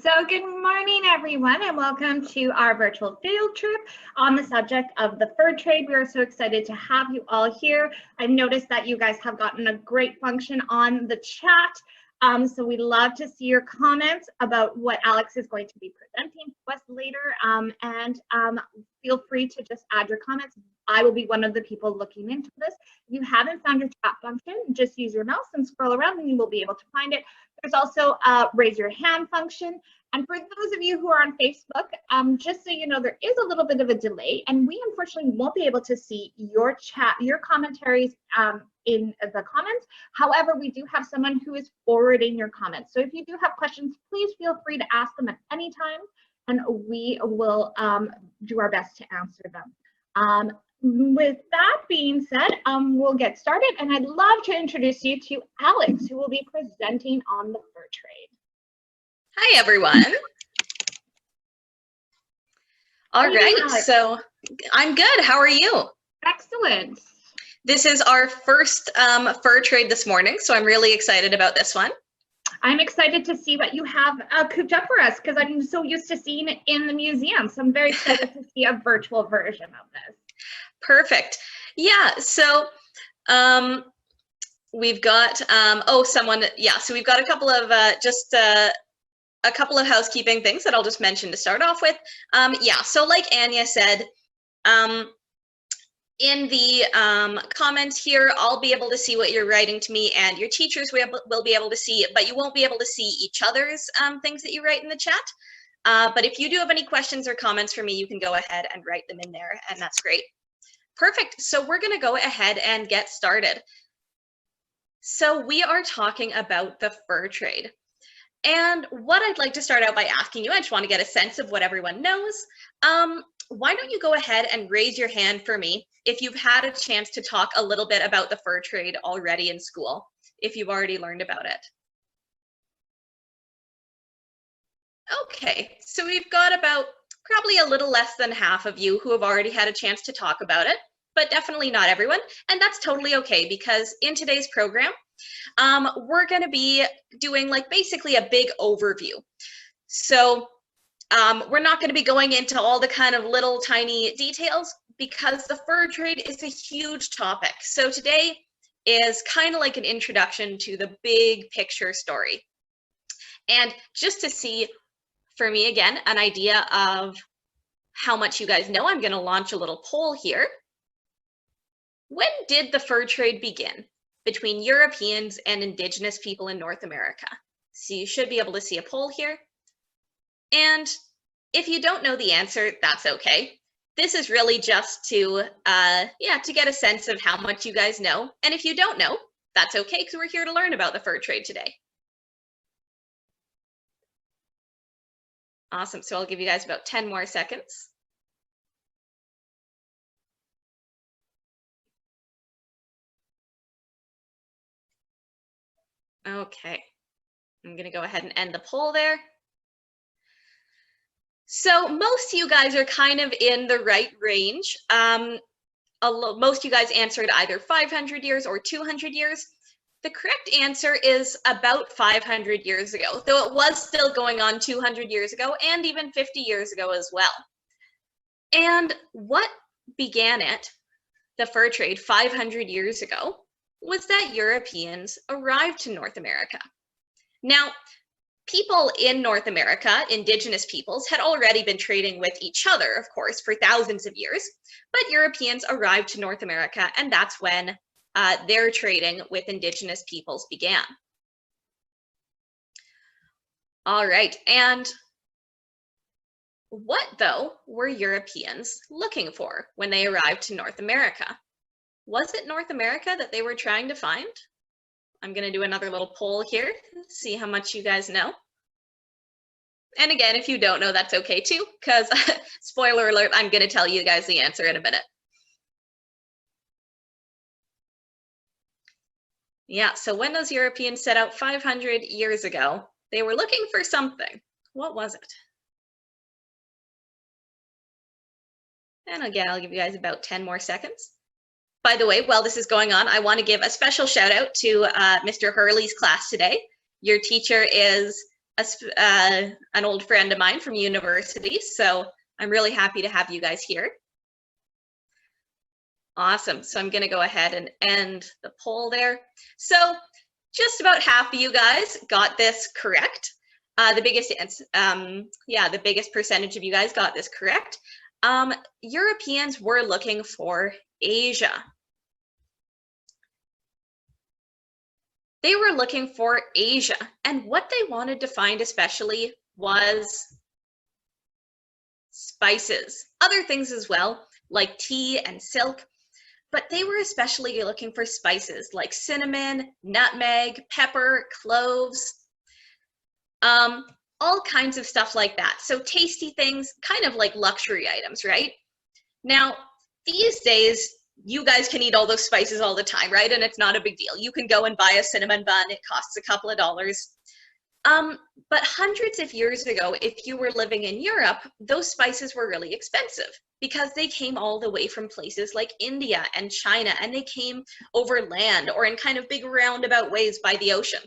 So good morning, everyone, and welcome to our virtual field trip on the subject of the fur trade. We are so excited to have you all here. I've noticed that you guys have gotten a great function on the chat. So we'd love to see your comments about what Alex is going to be presenting to us later. Feel free to just add your comments. I will be one of the people looking into this. If you haven't found your chat function, just use your mouse and scroll around and you will be able to find it. There's also a raise your hand function. And for those of you who are on Facebook, just so you know, there is a little bit of a delay and we unfortunately won't be able to see your chat, your commentaries in the comments. However, we do have someone who is forwarding your comments. So if you do have questions, please feel free to ask them at any time and we will do our best to answer them. With that being said, we'll get started and I'd love to introduce you to Alex, who will be presenting on the fur trade. Hi, everyone. All right, so I'm good. How are you? Excellent. This is our first fur trade this morning, so I'm really excited about this one. I'm excited to see what you have cooped up for us because I'm so used to seeing it in the museum. So I'm very excited to see a virtual version of this. Perfect. Yeah, so we've got, so we've got a couple of a couple of housekeeping things that I'll just mention to start off with. So like Anya said, in the comments here, I'll be able to see what you're writing to me and your teachers will be able to see it, but you won't be able to see each other's things that you write in the chat. But if you do have any questions or comments for me, you can go ahead and write them in there, and that's great. Perfect. So we're going to go ahead and get started. So we are talking about the fur trade. And what I'd like to start out by asking you, I just want to get a sense of what everyone knows. Why don't you go ahead and raise your hand for me if you've had a chance to talk a little bit about the fur trade already in school, if you've already learned about it. Okay, so we've got about probably a little less than half of you who have already had a chance to talk about it, but definitely not everyone. And that's totally okay because in today's program, we're going to be doing like basically a big overview. So we're not going to be going into all the kind of little tiny details because the fur trade is a huge topic. So today is kind of like an introduction to the big picture story. And just to see, for me again, an idea of how much you guys know, I'm going to launch a little poll here. When did the fur trade begin between Europeans and indigenous people in North America? So you should be able to see a poll here. And if you don't know the answer, that's okay. This is really just to get a sense of how much you guys know. And if you don't know, that's okay because we're here to learn about the fur trade today. Awesome, so I'll give you guys about 10 more seconds. Okay, I'm gonna go ahead and end the poll there. So most of you guys are kind of in the right range. Most of you guys answered either 500 years or 200 years. The correct answer is about 500 years ago, though it was still going on 200 years ago and even 50 years ago as well. And what began it, the fur trade 500 years ago, was that Europeans arrived to North America. Now, people in North America, indigenous peoples, had already been trading with each other, of course, for thousands of years, but Europeans arrived to North America, and that's when their trading with indigenous peoples began. All right, and what, though, were Europeans looking for when they arrived to North America? Was it North America that they were trying to find? I'm going to do another little poll here, see how much you guys know. And again, if you don't know, that's okay too, because spoiler alert, I'm going to tell you guys the answer in a minute. Yeah, so when those Europeans set out 500 years ago, they were looking for something. What was it? And again, I'll give you guys about 10 more seconds. By the way, while this is going on, I want to give a special shout out to Mr. Hurley's class today. Your teacher is an old friend of mine from university, so I'm really happy to have you guys here. Awesome. So I'm going to go ahead and end the poll there. So just about half of you guys got this correct. The biggest percentage of you guys got this correct. Europeans were looking for Asia. They were looking for Asia, and what they wanted to find especially was spices, other things as well, like tea and silk, but they were especially looking for spices like cinnamon, nutmeg, pepper, cloves, all kinds of stuff like that. So tasty things, kind of like luxury items, right? Now, these days, you guys can eat all those spices all the time, right? And it's not a big deal. You can go and buy a cinnamon bun. It costs a couple of dollars. But hundreds of years ago, if you were living in Europe, those spices were really expensive because they came all the way from places like India and China, and they came over land or in kind of big roundabout ways by the ocean.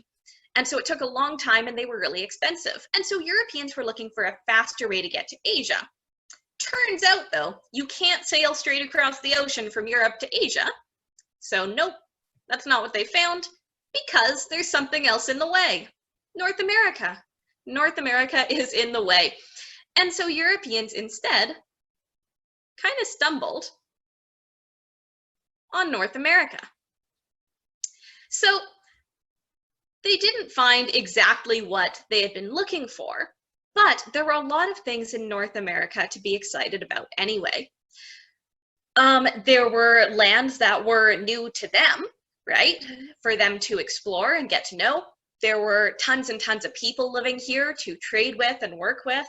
And so it took a long time and they were really expensive. And so Europeans were looking for a faster way to get to Asia. Turns out though, you can't sail straight across the ocean from Europe to Asia. So nope, that's not what they found, because there's something else in the way. North America. North America is in the way. And so Europeans instead kind of stumbled on North America. So they didn't find exactly what they had been looking for, but there were a lot of things in North America to be excited about anyway. There were lands that were new to them, right? For them to explore and get to know. There were tons and tons of people living here to trade with and work with.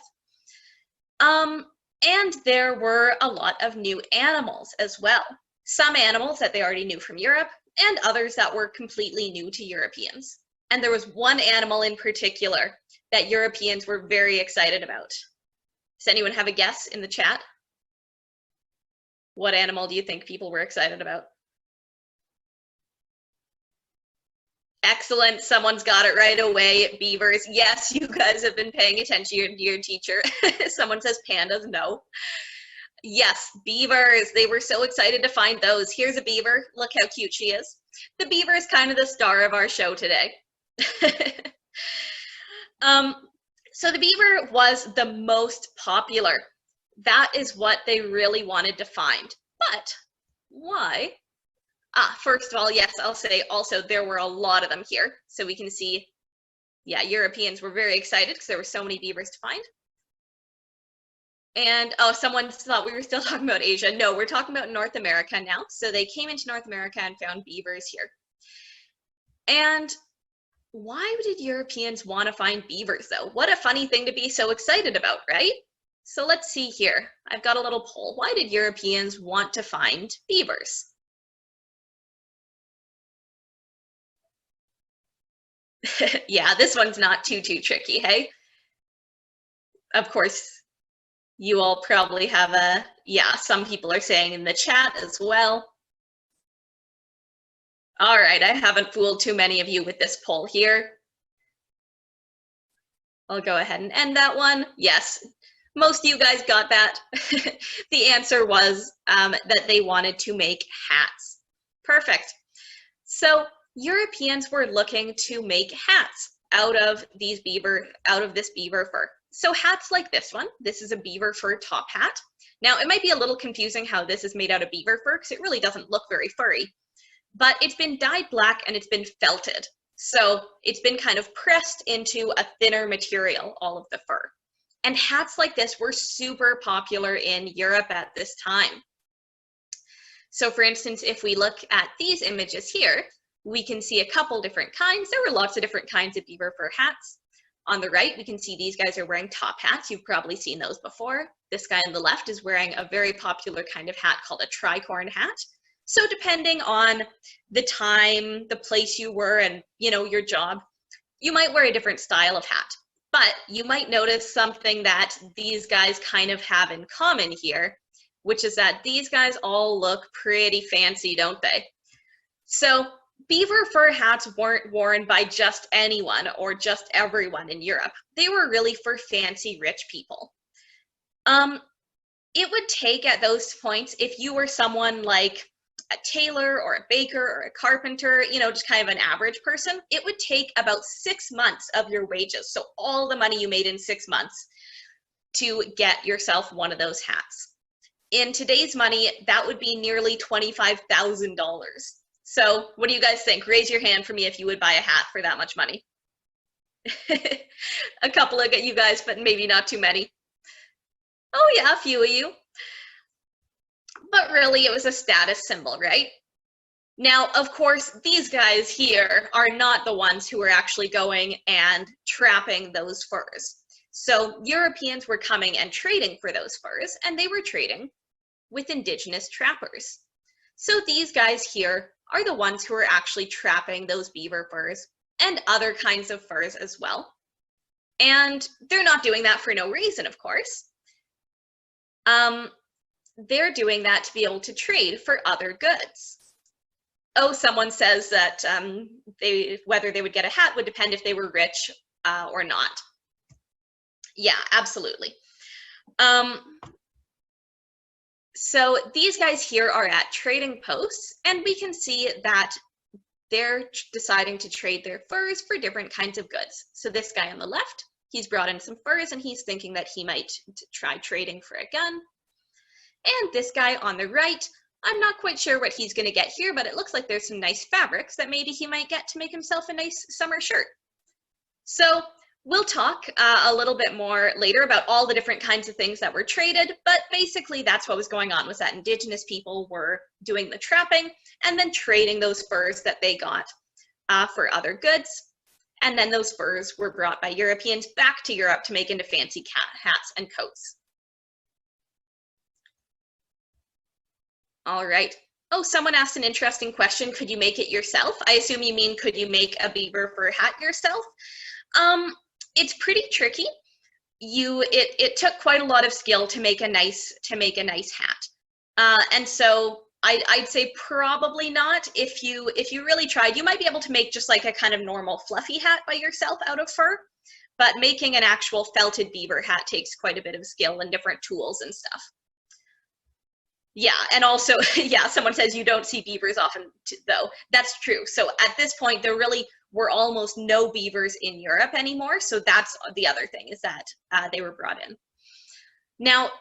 And there were a lot of new animals as well. Some animals that they already knew from Europe and others that were completely new to Europeans. And there was one animal in particular that Europeans were very excited about. Does anyone have a guess in the chat? What animal do you think people were excited about? Excellent, someone's got it right away. Beavers, yes, you guys have been paying attention to your teacher. Someone says pandas, no. Yes, beavers, they were so excited to find those. Here's a beaver, look how cute she is. The beaver is kind of the star of our show today. So the beaver was the most popular. That is what they really wanted to find. But why? First of all, yes, I'll say also there were a lot of them here. So we can see, yeah, Europeans were very excited because there were so many beavers to find. And, oh, someone thought we were still talking about Asia. No, we're talking about North America now. So they came into North America and found beavers here. And why did Europeans want to find beavers, though? What a funny thing to be so excited about, right? So let's see here. I've got a little poll. Why did Europeans want to find beavers? Yeah, this one's not too tricky, hey? Of course, you all probably have a, yeah, some people are saying in the chat as well. All right, I haven't fooled too many of you with this poll here. I'll go ahead and end that one. Yes, most of you guys got that. The answer was that they wanted to make hats. Perfect. So Europeans were looking to make hats out of this beaver fur. So hats like this one, this is a beaver fur top hat. Now it might be a little confusing how this is made out of beaver fur because it really doesn't look very furry, but it's been dyed black and it's been felted. So it's been kind of pressed into a thinner material, all of the fur. And hats like this were super popular in Europe at this time. So for instance, if we look at these images here, we can see a couple different kinds. There were lots of different kinds of beaver fur hats. On the right, we can see these guys are wearing top hats. You've probably seen those before. This guy on the left is wearing a very popular kind of hat called a tricorn hat. So depending on the time, the place you were, and your job, you might wear a different style of hat. But you might notice something that these guys kind of have in common here, which is that these guys all look pretty fancy, don't they? So beaver fur hats weren't worn by just anyone or just everyone in Europe. They were really for fancy rich people. It would take at those points, if you were someone like a tailor or a baker or a carpenter, you know, just kind of an average person, it would take about 6 months of your wages, so all the money you made in 6 months, to get yourself one of those hats. In today's money, that would be nearly $25,000. So what do you guys think? Raise your hand for me if you would buy a hat for that much money. A couple of you guys, but maybe not too many. Oh yeah, a few of you. But really, it was a status symbol, right? Now, of course, these guys here are not the ones who were actually going and trapping those furs. So Europeans were coming and trading for those furs, and they were trading with indigenous trappers. So these guys here are the ones who are actually trapping those beaver furs and other kinds of furs as well. And they're not doing that for no reason, of course. They're doing that to be able to trade for other goods. Oh, someone says that whether they would get a hat would depend if they were rich or not. Yeah, absolutely. So these guys here are at trading posts, and we can see that they're deciding to trade their furs for different kinds of goods. So this guy on the left, he's brought in some furs and he's thinking that he might try trading for a gun. And this guy on the right, I'm not quite sure what he's going to get here, but it looks like there's some nice fabrics that maybe he might get to make himself a nice summer shirt. So we'll talk a little bit more later about all the different kinds of things that were traded, but basically that's what was going on, was that indigenous people were doing the trapping and then trading those furs that they got for other goods. And then those furs were brought by Europeans back to Europe to make into fancy hats and coats. All right. Oh, someone asked an interesting question. Could you make it yourself? I assume you mean, could you make a beaver fur hat yourself? It's pretty tricky. It took quite a lot of skill to make a nice hat. And so I'd say probably not. If you really tried, you might be able to make just like a kind of normal fluffy hat by yourself out of fur, but making an actual felted beaver hat takes quite a bit of skill and different tools and stuff. Yeah, and also, yeah, someone says you don't see beavers often, though. That's true. So at this point, there really were almost no beavers in Europe anymore. So that's the other thing, is that they were brought in. Now,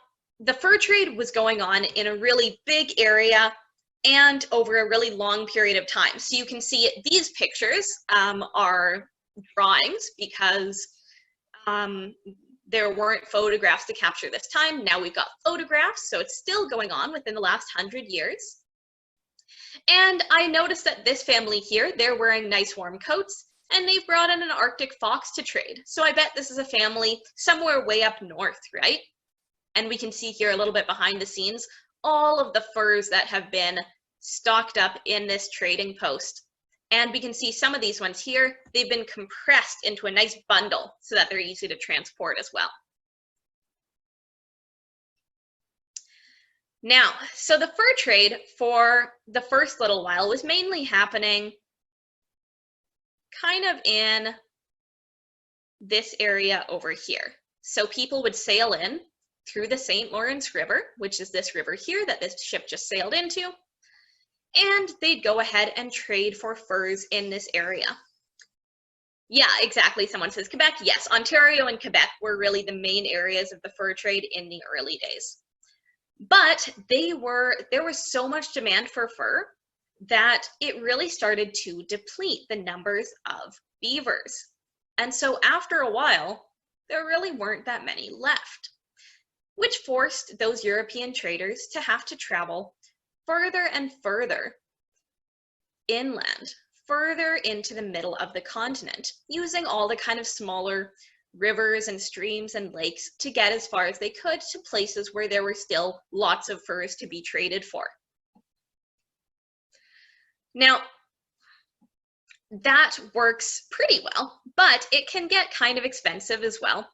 the fur trade was going on in a really big area and over a really long period of time. So you can see these pictures are drawings because there weren't photographs to capture this time. Now we've got photographs, so it's still going on within the last 100 years. And I noticed that this family here, they're wearing nice warm coats, and they've brought in an Arctic fox to trade. So I bet this is a family somewhere way up north, right? And we can see here a little bit behind the scenes, all of the furs that have been stocked up in this trading post. And we can see some of these ones here, they've been compressed into a nice bundle so that they're easy to transport as well. Now, so the fur trade for the first little while was mainly happening kind of in this area over here. So people would sail in through the St. Lawrence River, which is this river here that this ship just sailed into, and they'd go ahead and trade for furs in this area. Yeah, exactly. Someone says Quebec. Yes, Ontario and Quebec were really the main areas of the fur trade in the early days. But there was so much demand for fur that it really started to deplete the numbers of beavers. And so after a while, there really weren't that many left, which forced those European traders to have to travel further and further inland, further into the middle of the continent, using all the kind of smaller rivers and streams and lakes to get as far as they could to places where there were still lots of furs to be traded for. Now, that works pretty well, but it can get kind of expensive as well.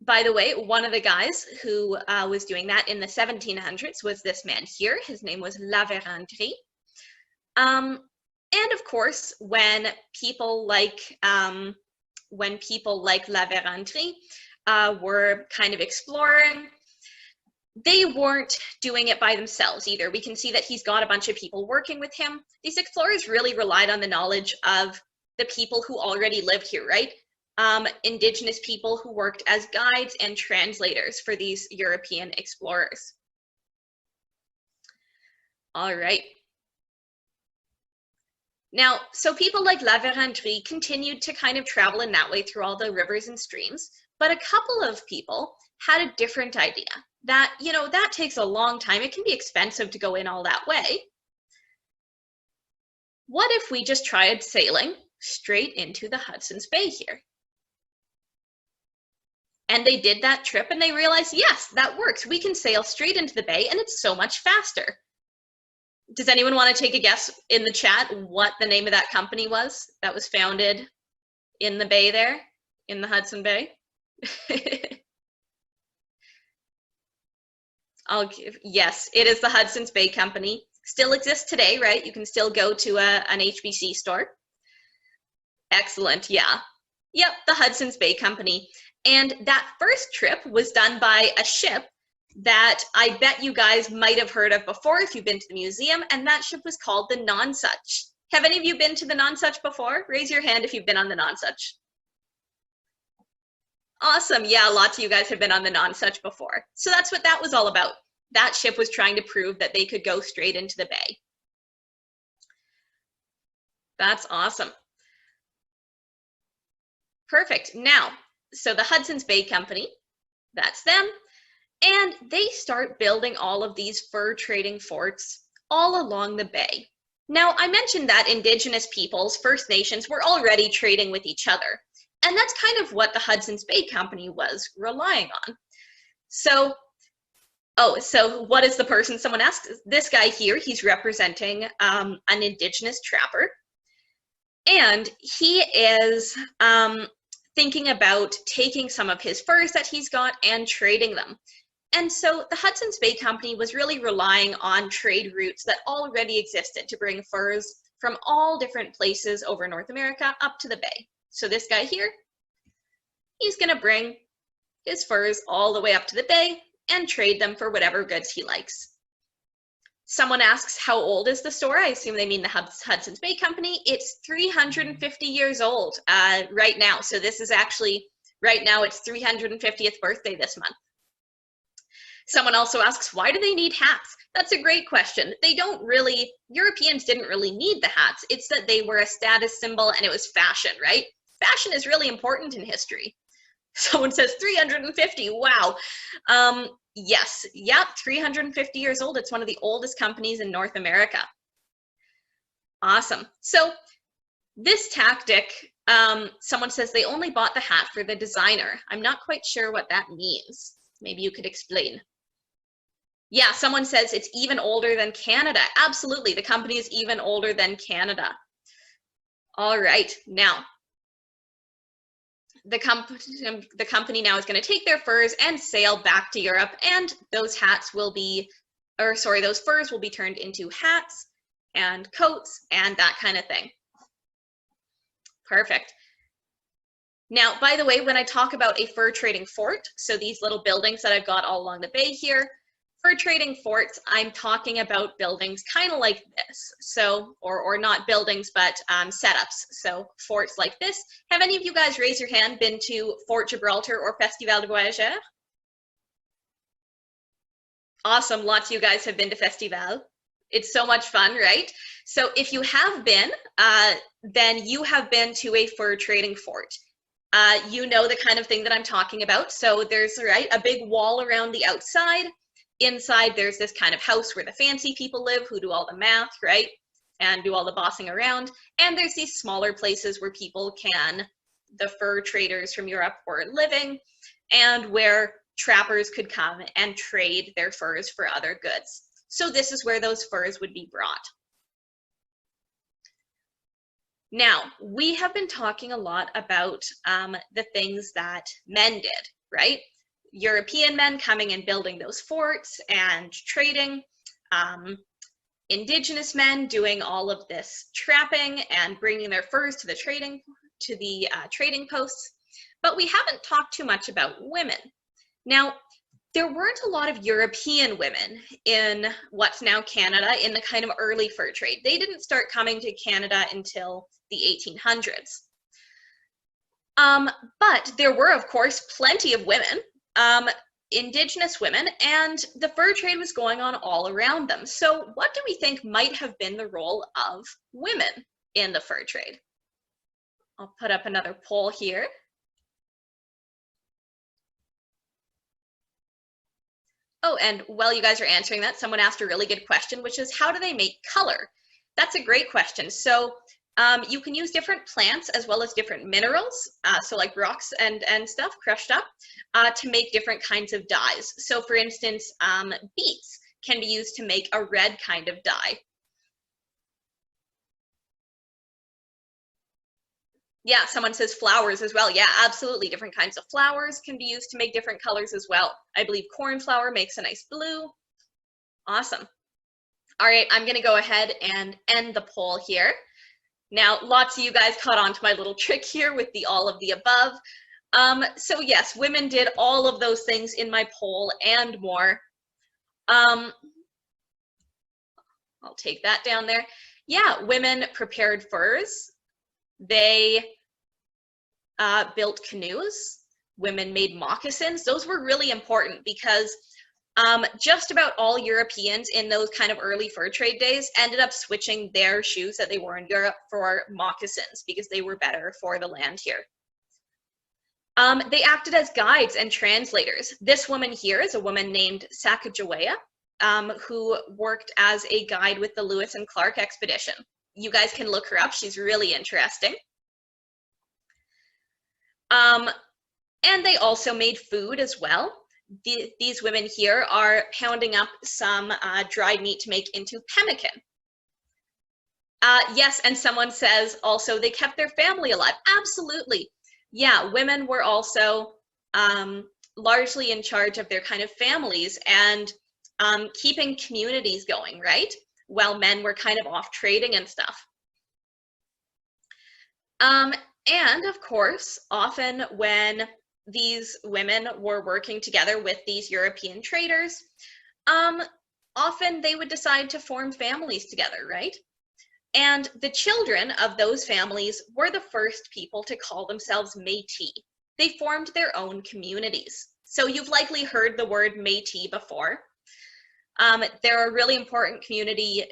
By the way, one of the guys who was doing that in the 1700s was this man here. His name was Verrante. And of course, when people like La Verrante were kind of exploring, they weren't doing it by themselves either. We can see that he's got a bunch of people working with him. These explorers really relied on the knowledge of the people who already lived here, right? Indigenous people who worked as guides and translators for these European explorers. All right. Now, so people like La Verrante continued to kind of travel in that way through all the rivers and streams, but a couple of people had a different idea that, you know, that takes a long time. It can be expensive to go in all that way. What if we just tried sailing straight into the Hudson's Bay here? And they did that trip and they realized, yes, that works. We can sail straight into the bay and it's so much faster. Does anyone want to take a guess in the chat what the name of that company was that was founded in the bay there, in the Hudson Bay? Yes, it is the Hudson's Bay Company. Still exists today, right? You can still go to an HBC store. Excellent, yeah. Yep, the Hudson's Bay Company. And that first trip was done by a ship that I bet you guys might have heard of before if you've been to the museum, and that ship was called the Nonsuch. Have any of you been to the Nonsuch before? Raise your hand if you've been on the Nonsuch. Awesome, yeah, lots of you guys have been on the Nonsuch before. So that's what that was all about. That ship was trying to prove that they could go straight into the bay. That's awesome. Perfect, now, so the Hudson's Bay Company, that's them. And they start building all of these fur trading forts all along the bay. Now, I mentioned that Indigenous peoples, First Nations, were already trading with each other. And that's kind of what the Hudson's Bay Company was relying on. So, so what is the person? Someone asked. This guy here, he's representing an Indigenous trapper. And he is thinking about taking some of his furs that he's got and trading them. And so the Hudson's Bay Company was really relying on trade routes that already existed to bring furs from all different places over North America up to the bay. So this guy here, he's going to bring his furs all the way up to the bay and trade them for whatever goods he likes. Someone asks, how old is the store? I assume they mean the Hudson's Bay Company. It's 350 years old right now. So this is actually, right now it's 350th birthday this month. Someone also asks, why do they need hats? That's a great question. They don't really, Europeans didn't really need the hats. It's that they were a status symbol and it was fashion, right? Fashion is really important in history. Someone says 350, wow. Yes, yep, 350 years old. It's one of the oldest companies in North America. Awesome. So this tactic, someone says they only bought the hat for the designer. I'm not quite sure what that means. Maybe you could explain. Yeah, someone says it's even older than Canada. Absolutely, the company is even older than Canada. All right, now, the company now is going to take their furs and sail back to Europe, and those hats will be, or sorry, those furs will be turned into hats and coats and that kind of thing. Perfect. Now, by the way, when I talk about a fur trading fort, so these little buildings that I've got all along the bay here, fur trading forts, I'm talking about buildings kind of like this. So, or not buildings, but setups. So forts like this. Have any of you guys, raise your hand, been to Fort Gibraltar or Festival de Voyageurs? Awesome, lots of you guys have been to Festival. It's so much fun, right? So if you have been, then you have been to a fur trading fort. You know the kind of thing that I'm talking about. So there's, right, a big wall around the outside. Inside, there's this kind of house where the fancy people live who do all the math, right? And do all the bossing around. And there's these smaller places where people can, the fur traders from Europe were living, and where trappers could come and trade their furs for other goods. So this is where those furs would be brought. Now, we have been talking a lot about the things that men did, right? European men coming and building those forts and trading. indigenous men doing all of this trapping and bringing their furs to the trading posts. But we haven't talked too much about women. Now, there weren't a lot of European women in what's now Canada in the kind of early fur trade. They didn't start coming to Canada until the 1800s. But there were, of course, plenty of women, indigenous women, and the fur trade was going on all around them. So what do we think might have been the role of women in the fur trade? I'll put up another poll here. Oh, and while you guys are answering that, someone asked a really good question, which is how do they make color? That's a great question. So you can use different plants as well as different minerals, so like rocks and stuff crushed up, to make different kinds of dyes. So for instance, beets can be used to make a red kind of dye. Yeah, someone says flowers as well. Yeah, absolutely. Different kinds of flowers can be used to make different colors as well. I believe cornflower makes a nice blue. Awesome. All right, I'm going to go ahead and end the poll here. Now, lots of you guys caught on to my little trick here with the all of the above. So yes, women did all of those things in my poll and more. I'll take that down there. Yeah, women prepared furs. They built canoes. Women made moccasins. Those were really important because just about all Europeans in those kind of early fur trade days ended up switching their shoes that they wore in Europe for moccasins because they were better for the land here. They acted as guides and translators. This woman here is a woman named Sacagawea, who worked as a guide with the Lewis and Clark expedition. You guys can look her up. She's really interesting. And they also made food as well. These women here are pounding up some dried meat to make into pemmican. Yes, and someone says also they kept their family alive. Absolutely. Yeah, women were also largely in charge of their kind of families and keeping communities going, right? While men were kind of off trading and stuff. And of course, often when these women were working together with these European traders, often they would decide to form families together, right? And the children of those families were the first people to call themselves Métis. They formed their own communities. So you've likely heard the word Métis before. They're a really important community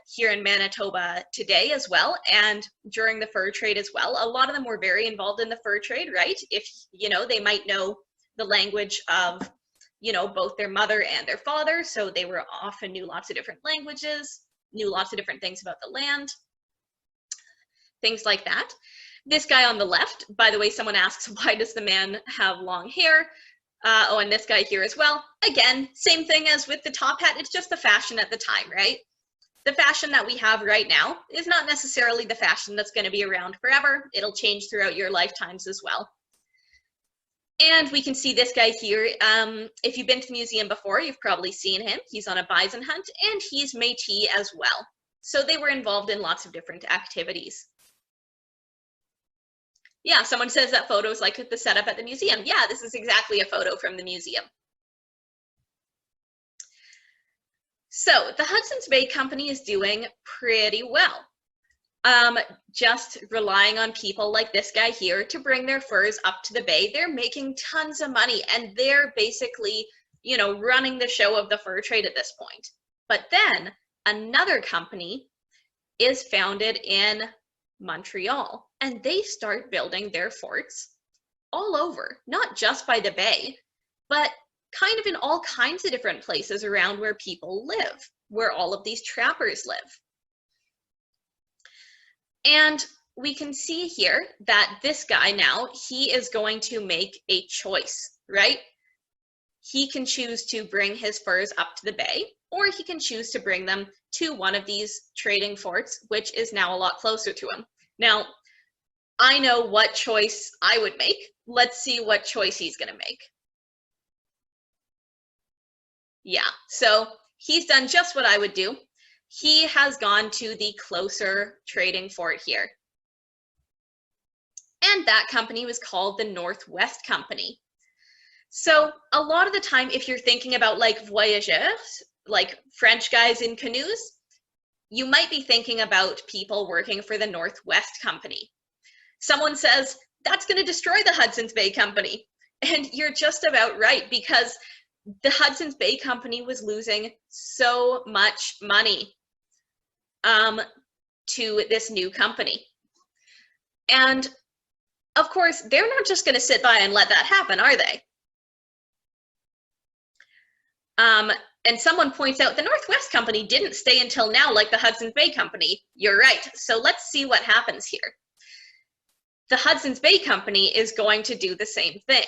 here in Manitoba today as well, and during the fur trade as well. A lot of them were very involved in the fur trade, right? If, you know, they might know the language of, you know, both their mother and their father, so they were often knew lots of different languages, knew lots of different things about the land, things like that. This guy on the left, by the way, someone asks, why does the man have long hair? Oh, and this guy here as well. Again, same thing as with the top hat. It's just the fashion at the time, right? The fashion that we have right now is not necessarily the fashion that's going to be around forever. It'll change throughout your lifetimes as well. And we can see this guy here. If you've been to the museum before, you've probably seen him. He's on a bison hunt, and he's Métis as well. So they were involved in lots of different activities. Yeah, someone says that photo is like the setup at the museum. Yeah, this is exactly a photo from the museum. So the Hudson's Bay Company is doing pretty well. Just relying on people like this guy here to bring their furs up to the bay. They're making tons of money, and they're basically, you know, running the show of the fur trade at this point. But then another company is founded in Montreal, and they start building their forts all over, not just by the bay, but kind of in all kinds of different places around where people live, where all of these trappers live. And we can see here that this guy now, he is going to make a choice, right? He can choose to bring his furs up to the bay, or he can choose to bring them to one of these trading forts, which is now a lot closer to him. Now, I know what choice I would make. Let's see what choice he's going to make. Yeah, so he's done just what I would do. he has gone to the closer trading fort here. And that company was called the Northwest Company. So a lot of the time, if you're thinking about like voyageurs, like French guys in canoes, you might be thinking about people working for the Northwest Company. Someone says, that's going to destroy the Hudson's Bay Company. And you're just about right, because the Hudson's Bay Company was losing so much money to this new company. And of course, they're not just going to sit by and let that happen, are they? And someone points out the Northwest Company didn't stay until now like the Hudson's Bay Company. You're right. So let's see what happens here. The Hudson's Bay Company is going to do the same thing.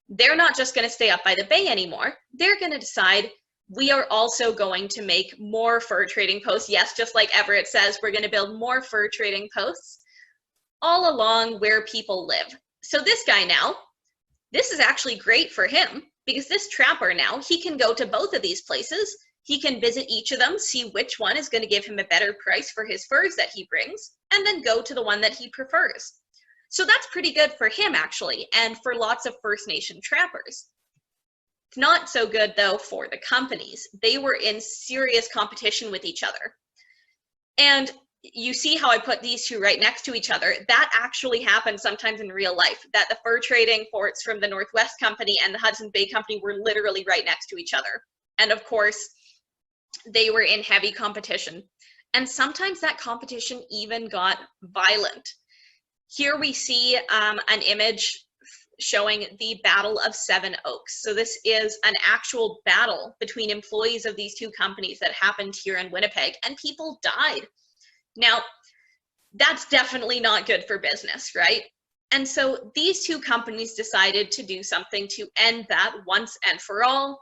They're not just going to stay up by the bay anymore. They're going to decide, we are also going to make more fur trading posts. Yes, just like Everett says, we're going to build more fur trading posts all along where people live. So this guy now, this is actually great for him, because this trapper now, he can go to both of these places. He can visit each of them, see which one is going to give him a better price for his furs that he brings, and then go to the one that he prefers. So that's pretty good for him, actually, and for lots of First Nation trappers. It's not so good, though, for the companies. They were in serious competition with each other. And you see how I put these two right next to each other. That actually happens sometimes in real life, that the fur trading forts from the Northwest Company and the Hudson's Bay Company were literally right next to each other. And of course, they were in heavy competition. And sometimes that competition even got violent. Here we see an image showing the Battle of Seven Oaks. So this is an actual battle between employees of these two companies that happened here in Winnipeg, and people died. Now, that's definitely not good for business, right? And so these two companies decided to do something to end that once and for all.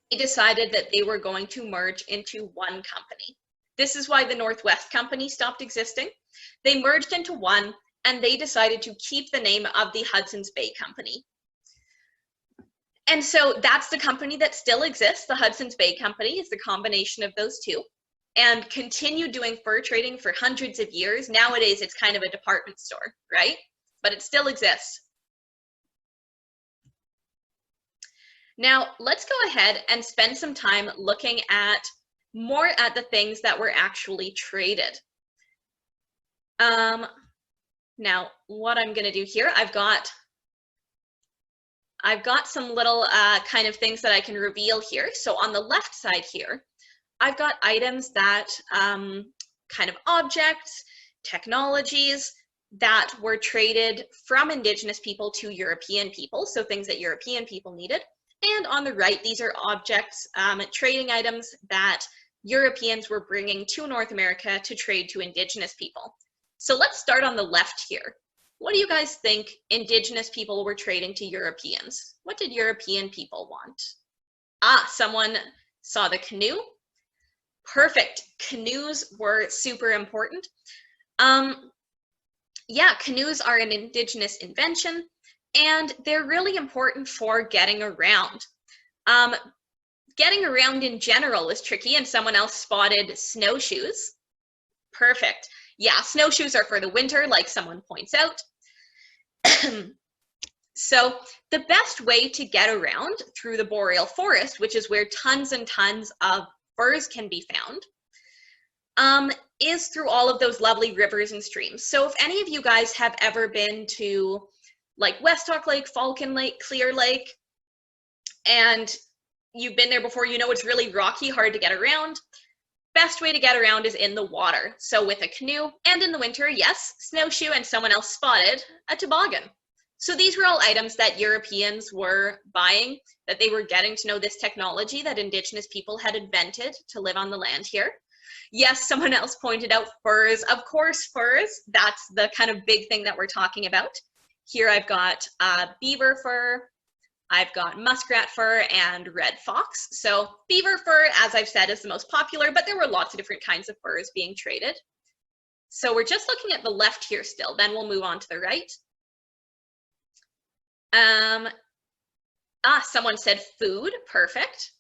They decided that they were going to merge into one company. This is why the Northwest Company stopped existing. They merged into one, and they decided to keep the name of the Hudson's Bay Company. And so that's the company that still exists. The Hudson's Bay Company is the combination of those two, and continued doing fur trading for hundreds of years. Nowadays, it's kind of a department store, right? But it still exists. Now, let's go ahead and spend some time looking at more at the things that were actually traded. Now, what I'm going to do here, I've got some little kind of things that I can reveal here. So on the left side here, I've got items that kind of objects, technologies that were traded from Indigenous people to European people. So things that European people needed. And on the right, these are objects, trading items that Europeans were bringing to North America to trade to Indigenous people. So let's start on the left here. What do you guys think Indigenous people were trading to Europeans? What did European people want? Someone saw the canoe. Perfect. Canoes were super important. Yeah, canoes are an Indigenous invention, and they're really important for getting around. Getting around in general is tricky, and someone else spotted snowshoes. Perfect. Yeah, snowshoes are for the winter, like someone points out. So the best way to get around through the boreal forest, which is where tons and tons of furs can be found, is through all of those lovely rivers and streams. So if any of you guys have ever been to like Westhock Lake, Falcon Lake, Clear Lake, and you've been there before, you know it's really rocky, hard to get around. Best way to get around is in the water. So with a canoe, and in the winter, yes, snowshoe, and someone else spotted a toboggan. So these were all items that Europeans were buying, that they were getting to know this technology that Indigenous people had invented to live on the land here. Yes, someone else pointed out furs. Of course, furs, that's the kind of big thing that we're talking about. Here I've got beaver fur, I've got muskrat fur, and red fox. So beaver fur, as I've said, is the most popular, but there were lots of different kinds of furs being traded. So we're just looking at the left here still, then we'll move on to the right. Someone said food, perfect.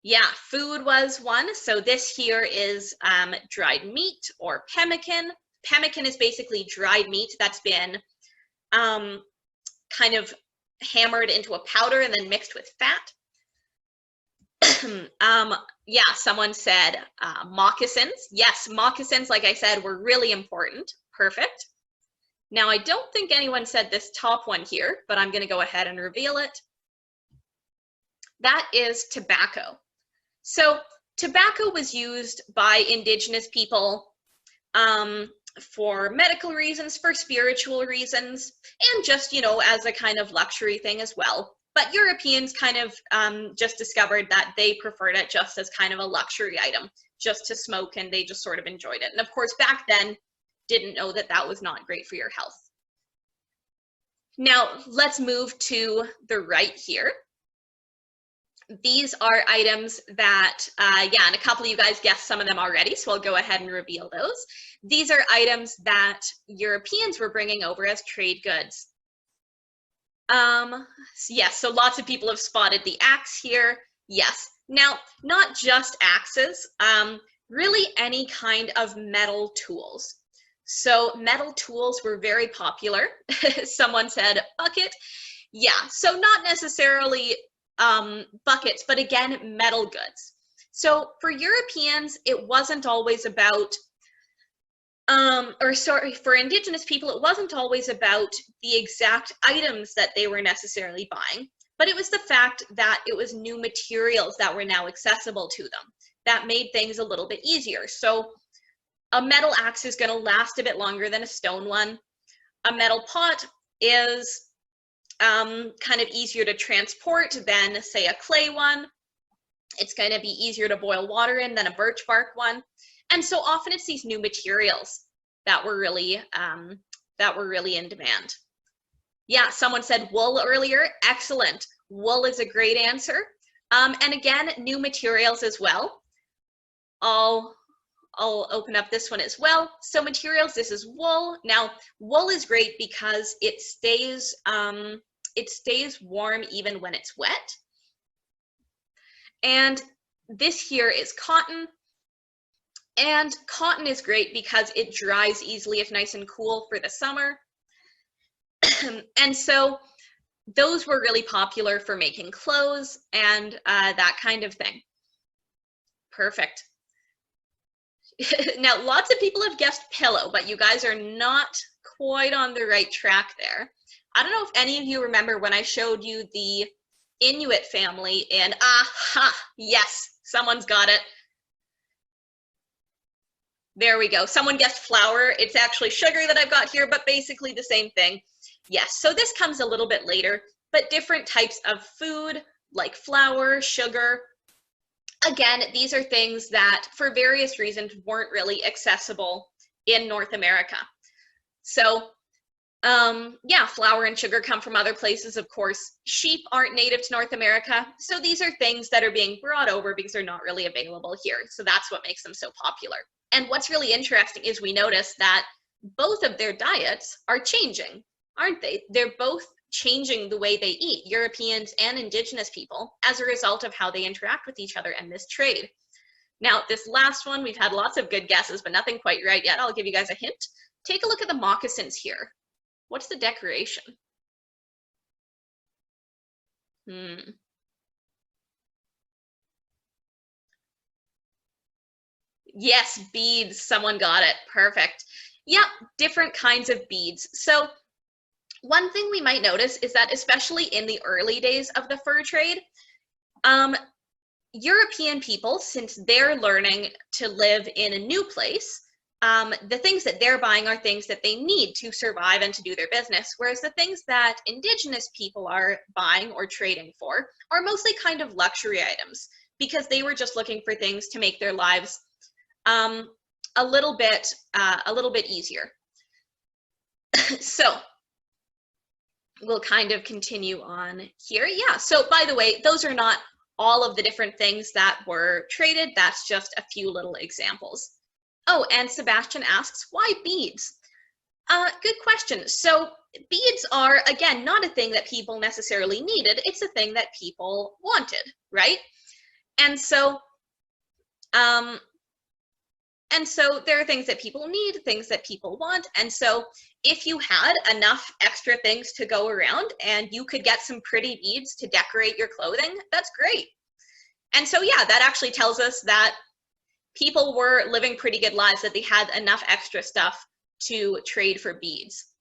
Yeah, food was one. So this here is dried meat or pemmican. Pemmican is basically dried meat that's been kind of hammered into a powder and then mixed with fat. Yeah, someone said moccasins. Yes, moccasins, like I said, were really important. Perfect. Now, I don't think anyone said this top one here, but I'm going to go ahead and reveal it. That is tobacco. So tobacco was used by Indigenous people for medical reasons, for spiritual reasons, and just, you know, as a kind of luxury thing as well. But Europeans kind of just discovered that they preferred it just as kind of a luxury item, just to smoke, and they just sort of enjoyed it. And of course, back then, didn't know that that was not great for your health. Now, let's move to the right here. These are items that, yeah, and a couple of you guys guessed some of them already, so I'll go ahead and reveal those. These are items that Europeans were bringing over as trade goods. Yes, so lots of people have spotted the axe here. Yes. Now, not just axes, really any kind of metal tools. So metal tools were very popular. Someone said bucket. Yeah, so not necessarily buckets, but again, metal goods. So for Europeans, it wasn't always about, for Indigenous people, it wasn't always about the exact items that they were necessarily buying, but it was the fact that it was new materials that were now accessible to them that made things a little bit easier. So a metal axe is going to last a bit longer than a stone one. A metal pot is kind of easier to transport than, say, a clay one. It's going to be easier to boil water in than a birch bark one. And so often it's these new materials that were really in demand. Yeah, someone said wool earlier. Excellent. Wool is a great answer. And again, new materials as well. I'll open up this one as well. So materials, this is wool. Now, wool is great because it stays warm even when it's wet. And this here is cotton. And cotton is great because it dries easily if nice and cool for the summer. And so those were really popular for making clothes and that kind of thing. Perfect. Now, lots of people have guessed pillow, but you guys are not quite on the right track there. I don't know if any of you remember when I showed you the Inuit family in, yes, someone's got it. There we go. Someone guessed flour. It's actually sugar that I've got here, but basically the same thing. Yes, so this comes a little bit later, but different types of food like flour, sugar. Again, these are things that for various reasons weren't really accessible in North America. So yeah, flour and sugar come from other places. Of course, sheep aren't native to North America. So these are things that are being brought over because they're not really available here. So that's what makes them so popular. And what's really interesting is we notice that both of their diets are changing, aren't they? They're both changing the way they eat, Europeans and Indigenous people, as a result of how they interact with each other and this trade. Now, this last one, we've had lots of good guesses, but nothing quite right yet. I'll give you guys a hint. Take a look at the moccasins here. What's the decoration? Yes, beads. Someone got it. Perfect. Yep, different kinds of beads. So one thing we might notice is that especially in the early days of the fur trade, European people, since they're learning to live in a new place, the things that they're buying are things that they need to survive and to do their business, whereas the things that Indigenous people are buying or trading for are mostly kind of luxury items because they were just looking for things to make their lives a little bit easier. So we'll kind of continue on here. Yeah, so by the way, those are not all of the different things that were traded. That's just a few little examples. Oh, and Sebastian asks, why beads? Good question. So beads are, again, not a thing that people necessarily needed. It's a thing that people wanted, right? And so, there are things that people need, things that people want. And so if you had enough extra things to go around and you could get some pretty beads to decorate your clothing, that's great. And so, yeah, that actually tells us that people were living pretty good lives, that they had enough extra stuff to trade for beads.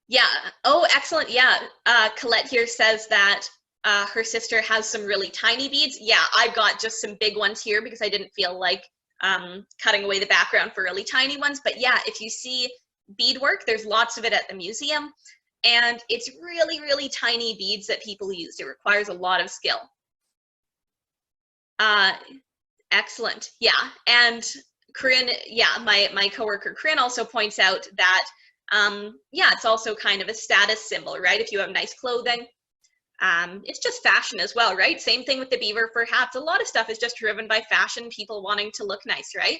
Yeah. Oh, excellent. Yeah. Colette here says that her sister has some really tiny beads. Yeah, I've got just some big ones here because I didn't feel like cutting away the background for really tiny ones. But yeah, if you see beadwork, there's lots of it at the museum. And it's really, really tiny beads that people use. It requires a lot of skill. Excellent. Yeah. And Corinne, yeah, my coworker Corinne also points out that, yeah, it's also kind of a status symbol, right? If you have nice clothing, it's just fashion as well, right? Same thing with the beaver fur hats. A lot of stuff is just driven by fashion, people wanting to look nice, right?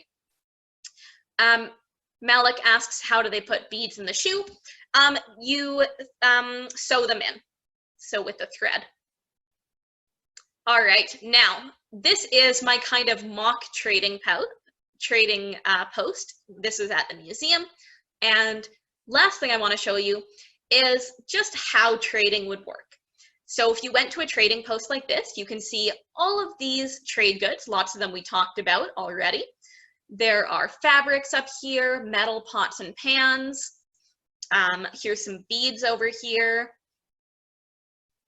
Malik asks, how do they put beads in the shoe? You sew them in, so with the thread. All right, now this is my kind of mock trading post. This is at the museum. And last thing I want to show you is just how trading would work. So if you went to a trading post like this, you can see all of these trade goods. Lots of them we talked about already. There are fabrics up here, metal pots and pans. Here's some beads over here.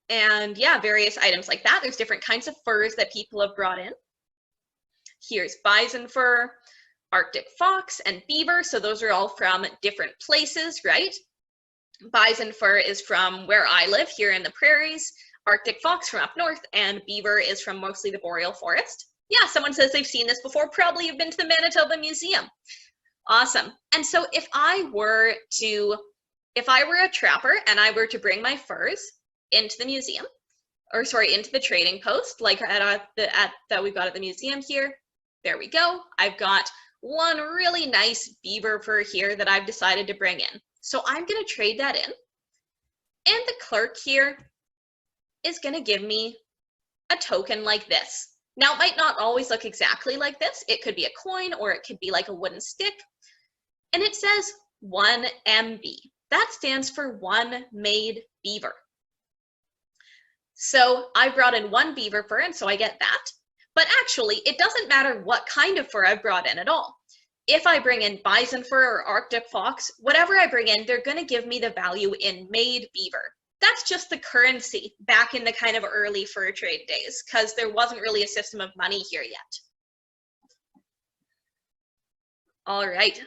And yeah, various items like that. There's different kinds of furs that people have brought in. Here's bison fur, Arctic fox, and beaver. So those are all from different places, right? Bison fur is from where I live, here in the prairies. Arctic fox from up north, and beaver is from mostly the boreal forest. Yeah, someone says they've seen this before. Probably you've been to the Manitoba Museum. Awesome. And so if I were a trapper and I were to bring my furs into the museum, or sorry, into the trading post, like that we've got at the museum here, there we go. I've got one really nice beaver fur here that I've decided to bring in. So I'm going to trade that in. And the clerk here is going to give me a token like this. Now, it might not always look exactly like this. It could be a coin, or it could be like a wooden stick. And it says 1 MB. That stands for one made beaver. So I brought in one beaver fur, and so I get that. But actually, it doesn't matter what kind of fur I brought in at all. If I bring in bison fur or Arctic fox, whatever I bring in, they're going to give me the value in made beaver. That's just the currency back in the kind of early fur trade days, because there wasn't really a system of money here yet. All right.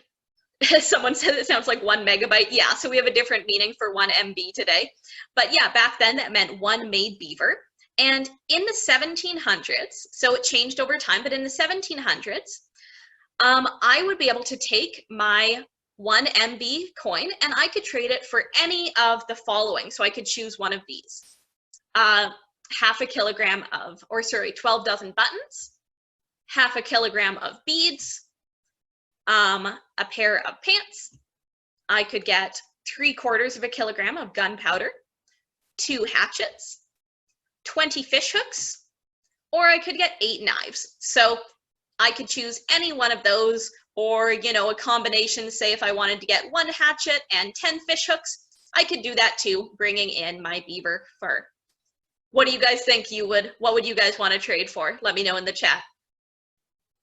Someone said it sounds like 1 megabyte. Yeah, so we have a different meaning for 1 MB today. But yeah, back then that meant one made beaver. And in the 1700s, so it changed over time, but in the 1700s, I would be able to take my 1 MB coin and I could trade it for any of the following. So I could choose one of these. 1/2 kilogram of, 12 dozen buttons, 1/2 kilogram of beads, a pair of pants. I could get 3/4 kilogram of gunpowder, 2 hatchets, 20 fish hooks, or I could get 8 knives. So I could choose any one of those, or, you know, a combination. Say if I wanted to get 1 hatchet and 10 fish hooks, I could do that too, bringing in my beaver fur. What do you guys think what would you guys want to trade for? Let me know in the chat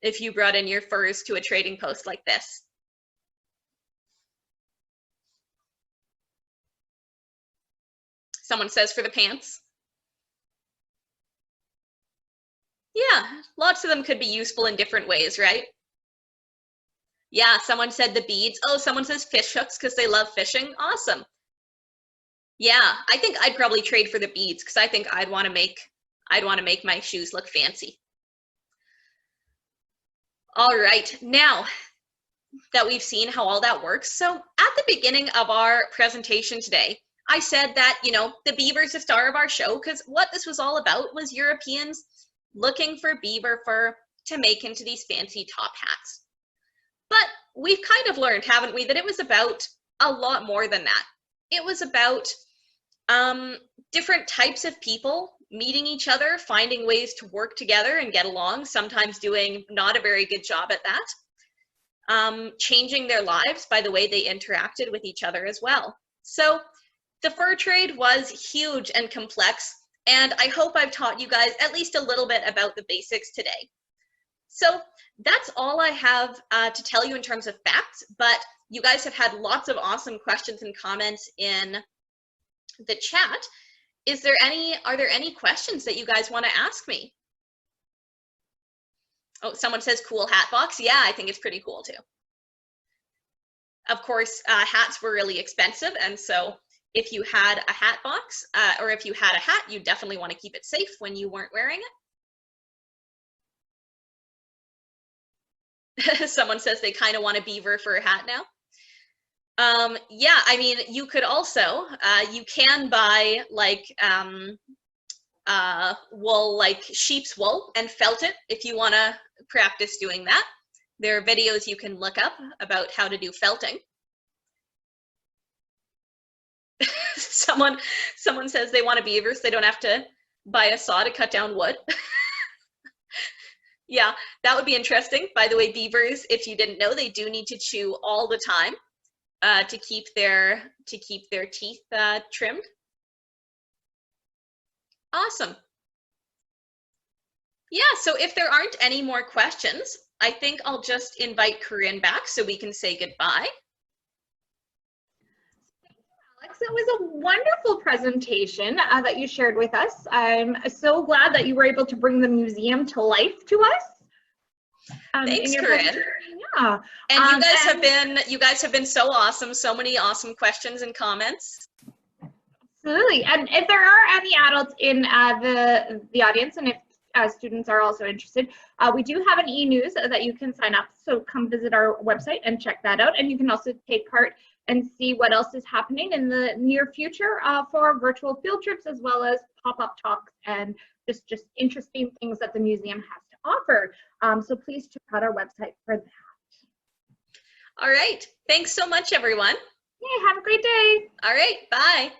if you brought in your furs to a trading post like this. Someone says for the pants. Yeah, lots of them could be useful in different ways, right? Yeah, someone said the beads. Oh, someone says fish hooks because they love fishing. Awesome. Yeah, I think I'd probably trade for the beads because I think I'd want to make my shoes look fancy. All right, now that we've seen how all that works, so at the beginning of our presentation today, I said that, you know, the beaver's the star of our show because what this was all about was Europeans looking for beaver fur to make into these fancy top hats. But we've kind of learned, haven't we, that it was about a lot more than that. It was about Different types of people meeting each other, finding ways to work together and get along, sometimes doing not a very good job at that. Changing their lives by the way they interacted with each other as well. So the fur trade was huge and complex, and I hope I've taught you guys at least a little bit about the basics today. So that's all I have to tell you in terms of facts, but you guys have had lots of awesome questions and comments in the chat. Are there any questions that you guys want to ask me? Oh, someone says cool hat box. Yeah, I think it's pretty cool too. Of course, hats were really expensive, and so if you had a hat box, or if you had a hat, you definitely want to keep it safe when you weren't wearing it. Someone says they kind of want a beaver fur hat now. Yeah, I mean, you could also, you can buy like wool, like sheep's wool, and felt it if you want to practice doing that. There are videos you can look up about how to do felting. Someone says they want a beaver so they don't have to buy a saw to cut down wood. Yeah, that would be interesting. By the way, beavers, if you didn't know, they do need to chew all the time to keep their teeth trimmed. Awesome. Yeah, so if there aren't any more questions, I think I'll just invite Corinne back so we can say goodbye. Alex, it was a wonderful presentation that you shared with us. I'm so glad that you were able to bring the museum to life to us. Thanks, Corinne. Yeah. And you guys have been so awesome. So many awesome questions and comments. Absolutely. And if there are any adults in the audience, and if students are also interested, we do have an e-news that you can sign up. So come visit our website and check that out. And you can also take part and see what else is happening in the near future for virtual field trips, as well as pop-up talks and just interesting things that the museum has to offer. So please check out our website for that. All right. Thanks so much, everyone. Yay, have a great day. All right. Bye.